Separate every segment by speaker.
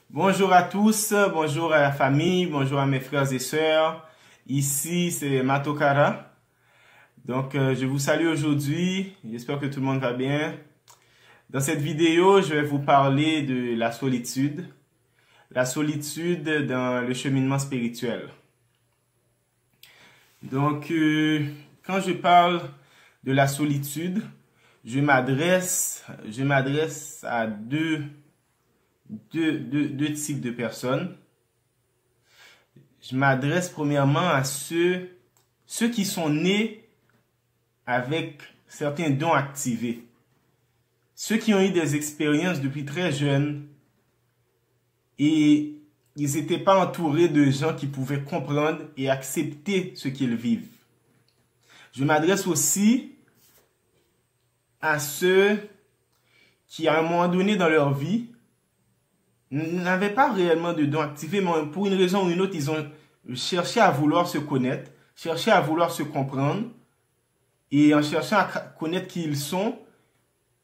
Speaker 1: Bonjour à tous, bonjour à la famille, bonjour à mes frères et sœurs. Ici, c'est Matokara. Donc, je vous salue aujourd'hui. J'espère que tout le monde va bien. Dans cette vidéo, je vais vous parler de la solitude. La solitude dans le cheminement spirituel. Donc, quand je parle de la solitude, je m'adresse à deux types de personnes. Je m'adresse premièrement à ceux qui sont nés avec certains dons activés. Ceux qui ont eu des expériences depuis très jeunes et ils n'étaient pas entourés de gens qui pouvaient comprendre et accepter ce qu'ils vivent. Je m'adresse aussi à ceux qui, à un moment donné dans leur vie, n'avaient pas réellement de dons activés, mais pour une raison ou une autre, ils ont cherché à vouloir se connaître, cherché à vouloir se comprendre, et en cherchant à connaître qui ils sont,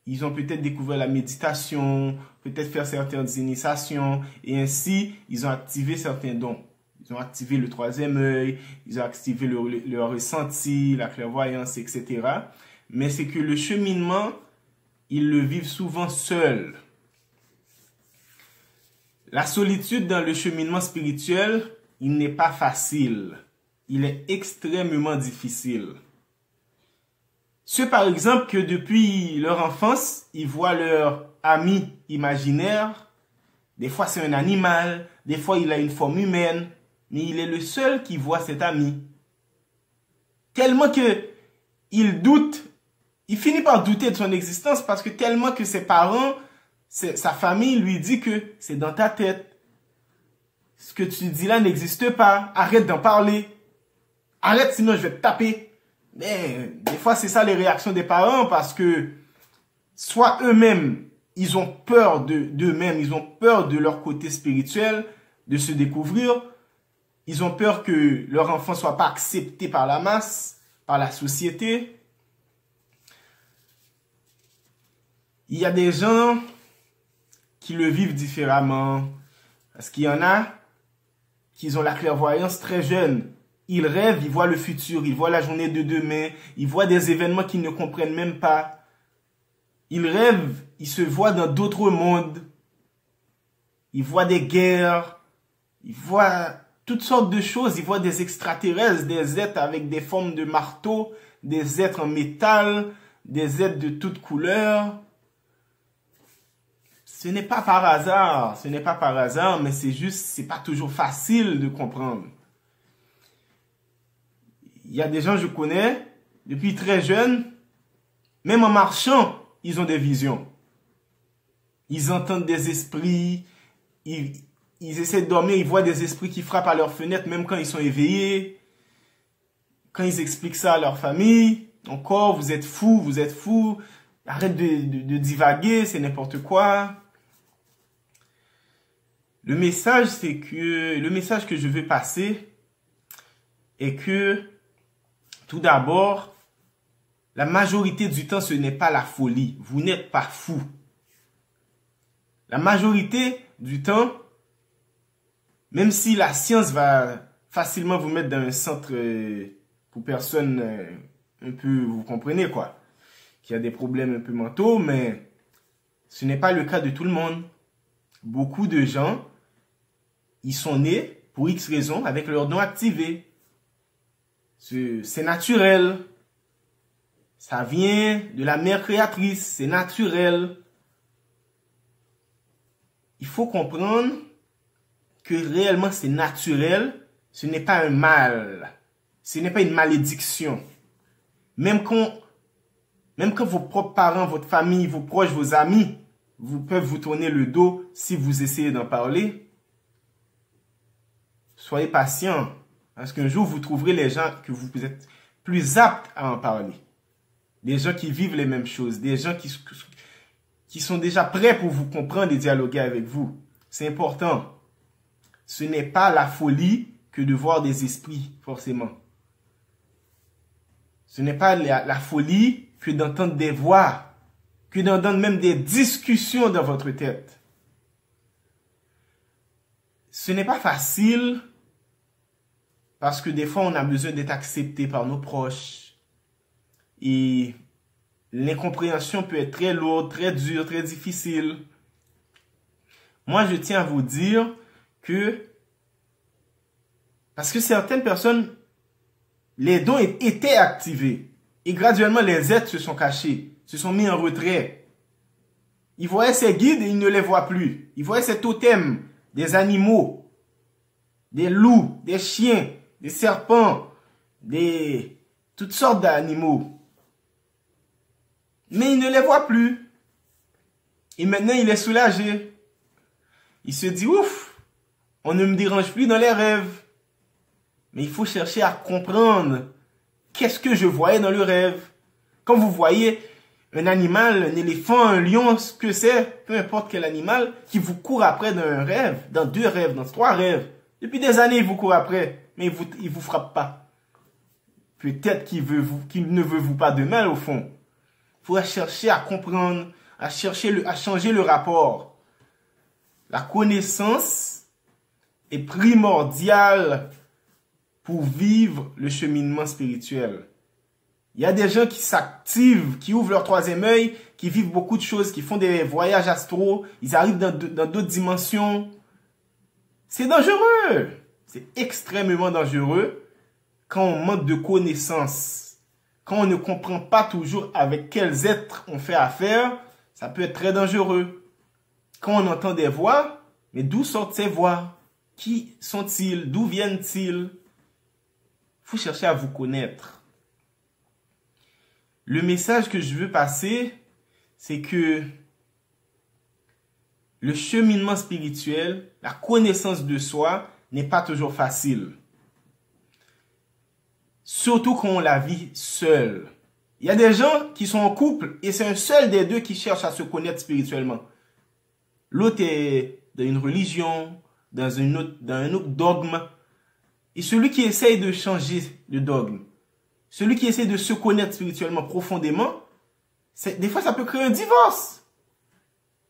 Speaker 1: ils ont peut-être découvert la méditation, peut-être faire certaines initiations, et ainsi, ils ont activé certains dons. Ils ont activé le troisième œil, ils ont activé leur ressenti, la clairvoyance, etc. Mais c'est que le cheminement, ils le vivent souvent seuls. La solitude dans le cheminement spirituel, il n'est pas facile. Il est extrêmement difficile. Ceux, par exemple, que depuis leur enfance, ils voient leur ami imaginaire. Des fois, c'est un animal. Des fois, il a une forme humaine. Mais il est le seul qui voit cet ami. Tellement que il doute. Il finit par douter de son existence parce que tellement que ses parents, sa famille lui dit que c'est dans ta tête. Ce que tu dis là n'existe pas. Arrête d'en parler. Arrête, sinon je vais te taper. Mais des fois, c'est ça les réactions des parents parce que soit eux-mêmes, ils ont peur d'eux-mêmes, ils ont peur de leur côté spirituel, de se découvrir. Ils ont peur que leur enfant soit pas accepté par la masse, par la société. Il y a des gens qui le vivent différemment. Parce qu'il y en a qui ont la clairvoyance très jeune. Ils rêvent, ils voient le futur, ils voient la journée de demain, ils voient des événements qu'ils ne comprennent même pas. Ils rêvent, ils se voient dans d'autres mondes. Ils voient des guerres, ils voient toutes sortes de choses. Ils voient des extraterrestres, des êtres avec des formes de marteau, des êtres en métal, des êtres de toutes couleurs. Ce n'est pas par hasard, mais c'est juste, c'est pas toujours facile de comprendre. Il y a des gens que je connais, depuis très jeunes, même en marchant, ils ont des visions. Ils entendent des esprits, ils essaient de dormir, ils voient des esprits qui frappent à leur fenêtre, même quand ils sont éveillés. Quand ils expliquent ça à leur famille, encore, vous êtes fous, arrête de divaguer, c'est n'importe quoi. Le message que je veux passer est que, tout d'abord, la majorité du temps, ce n'est pas la folie. Vous n'êtes pas fou. La majorité du temps, même si la science va facilement vous mettre dans un centre pour personnes un peu, vous comprenez quoi, qui a des problèmes un peu mentaux, mais ce n'est pas le cas de tout le monde. Beaucoup de gens, ils sont nés pour X raisons avec leurs dons activés. C'est naturel. Ça vient de la mère créatrice. C'est naturel. Il faut comprendre que réellement c'est naturel. Ce n'est pas un mal. Ce n'est pas une malédiction. Même quand vos propres parents, votre famille, vos proches, vos amis, peuvent vous tourner le dos si vous essayez d'en parler. Soyez patient, parce qu'un jour, vous trouverez les gens que vous êtes plus aptes à en parler. Des gens qui vivent les mêmes choses, des gens qui sont déjà prêts pour vous comprendre et dialoguer avec vous. C'est important. Ce n'est pas la folie que de voir des esprits, forcément. Ce n'est pas la folie que d'entendre des voix, que d'entendre même des discussions dans votre tête. ce n'est pas facile parce que des fois, on a besoin d'être accepté par nos proches. Et l'incompréhension peut être très lourde, très dure, très difficile. Moi, je tiens à vous dire que, parce que certaines personnes, les dons étaient activés. Et graduellement, les êtres se sont cachés, se sont mis en retrait. Ils voyaient ces guides et ils ne les voient plus. Ils voyaient ces totems, des animaux, des loups, des chiens, des serpents, toutes sortes d'animaux. Mais il ne les voit plus. Et maintenant, il est soulagé. Il se dit, ouf, on ne me dérange plus dans les rêves. Mais il faut chercher à comprendre qu'est-ce que je voyais dans le rêve. Quand vous voyez un animal, un éléphant, un lion, ce que c'est, peu importe quel animal, qui vous court après dans un rêve, dans 2 rêves, dans 3 rêves. Depuis des années, il vous court après, mais il vous frappe pas. Peut-être qu'il ne veut vous pas de mal au fond. Il faut chercher à comprendre, à changer le rapport. La connaissance est primordiale pour vivre le cheminement spirituel. Il y a des gens qui s'activent, qui ouvrent leur 3e œil, qui vivent beaucoup de choses, qui font des voyages astraux, ils arrivent dans d'autres dimensions. C'est dangereux. C'est extrêmement dangereux quand on manque de connaissances. Quand on ne comprend pas toujours avec quels êtres on fait affaire, ça peut être très dangereux. Quand on entend des voix, mais d'où sortent ces voix? Qui sont-ils? D'où viennent-ils? Il faut chercher à vous connaître. Le message que je veux passer, c'est que le cheminement spirituel, la connaissance de soi n'est pas toujours facile. Surtout quand on la vit seul. Il y a des gens qui sont en couple et c'est un seul des deux qui cherche à se connaître spirituellement. L'autre est dans une religion, dans un autre dogme. Et celui qui essaye de changer de dogme, celui qui essaie de se connaître spirituellement profondément, des fois ça peut créer un divorce.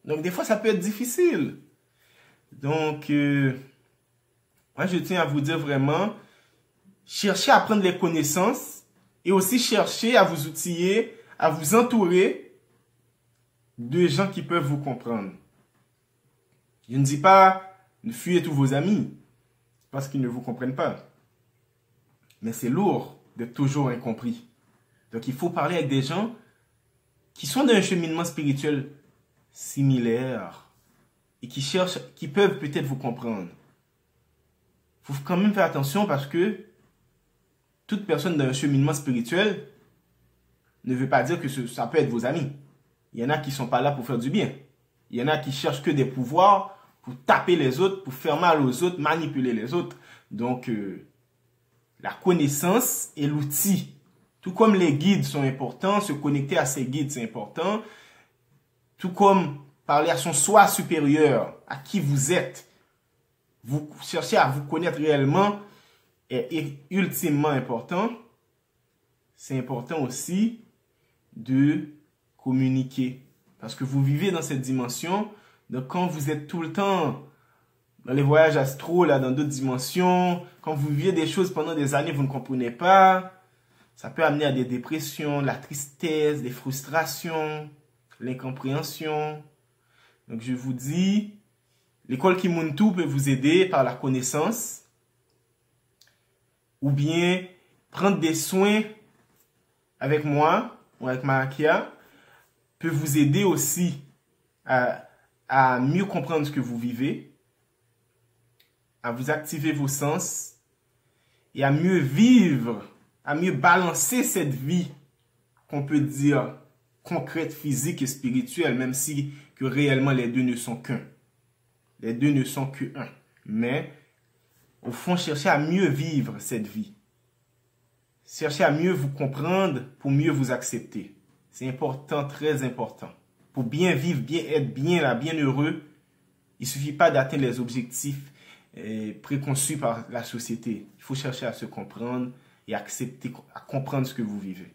Speaker 1: Donc des fois ça peut être difficile. Donc moi je tiens à vous dire vraiment, cherchez à prendre les connaissances et aussi cherchez à vous outiller, à vous entourer de gens qui peuvent vous comprendre. Je ne dis pas ne fuyez tous vos amis parce qu'ils ne vous comprennent pas. Mais c'est lourd d'être toujours incompris. Donc il faut parler avec des gens qui sont dans un cheminement spirituel similaire et qui peuvent peut-être vous comprendre. Il faut quand même faire attention parce que toute personne dans un cheminement spirituel ne veut pas dire que ça peut être vos amis. Il y en a qui ne sont pas là pour faire du bien. Il y en a qui cherchent que des pouvoirs pour taper les autres, pour faire mal aux autres, manipuler les autres. Donc, la connaissance est l'outil. Tout comme les guides sont importants, se connecter à ces guides, c'est important. Tout comme parler à son soi supérieur, à qui vous êtes. Vous cherchez à vous connaître réellement est ultimement important. C'est important aussi de communiquer. Parce que vous vivez dans cette dimension. Donc, quand vous êtes tout le temps dans les voyages astro, là, dans d'autres dimensions, quand vous vivez des choses pendant des années, vous ne comprenez pas, ça peut amener à des dépressions, la tristesse, des frustrations, l'incompréhension. Donc, je vous dis, l'école Kimuntu peut vous aider par la connaissance ou bien prendre des soins avec moi ou avec Marakia peut vous aider aussi à mieux comprendre ce que vous vivez, à vous activer vos sens et à mieux vivre, à mieux balancer cette vie qu'on peut dire concrète, physique et spirituelle, même si que réellement les deux ne sont qu'un. Les deux ne sont que un. Mais au fond, cherchez à mieux vivre cette vie. Cherchez à mieux vous comprendre pour mieux vous accepter. C'est important, très important. Pour bien vivre, bien être bien là, bien heureux, il ne suffit pas d'atteindre les objectifs préconçus par la société. Il faut chercher à se comprendre et accepter, à comprendre ce que vous vivez.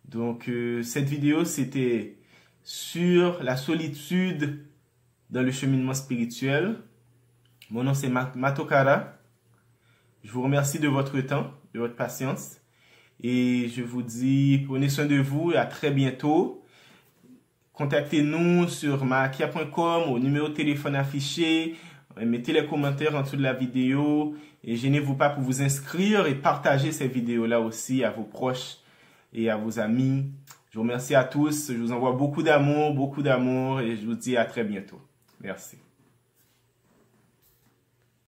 Speaker 1: Donc, cette vidéo, c'était sur la solitude dans le cheminement spirituel. Mon nom c'est Matokara. Je vous remercie de votre temps, de votre patience. Et je vous dis, prenez soin de vous et à très bientôt. Contactez-nous sur maakia.com au numéro de téléphone affiché. Mettez les commentaires en dessous de la vidéo. Et gênez-vous pas pour vous inscrire et partager ces vidéos-là aussi à vos proches et à vos amis. Je vous remercie à tous. Je vous envoie beaucoup d'amour et je vous dis à très bientôt. Merci.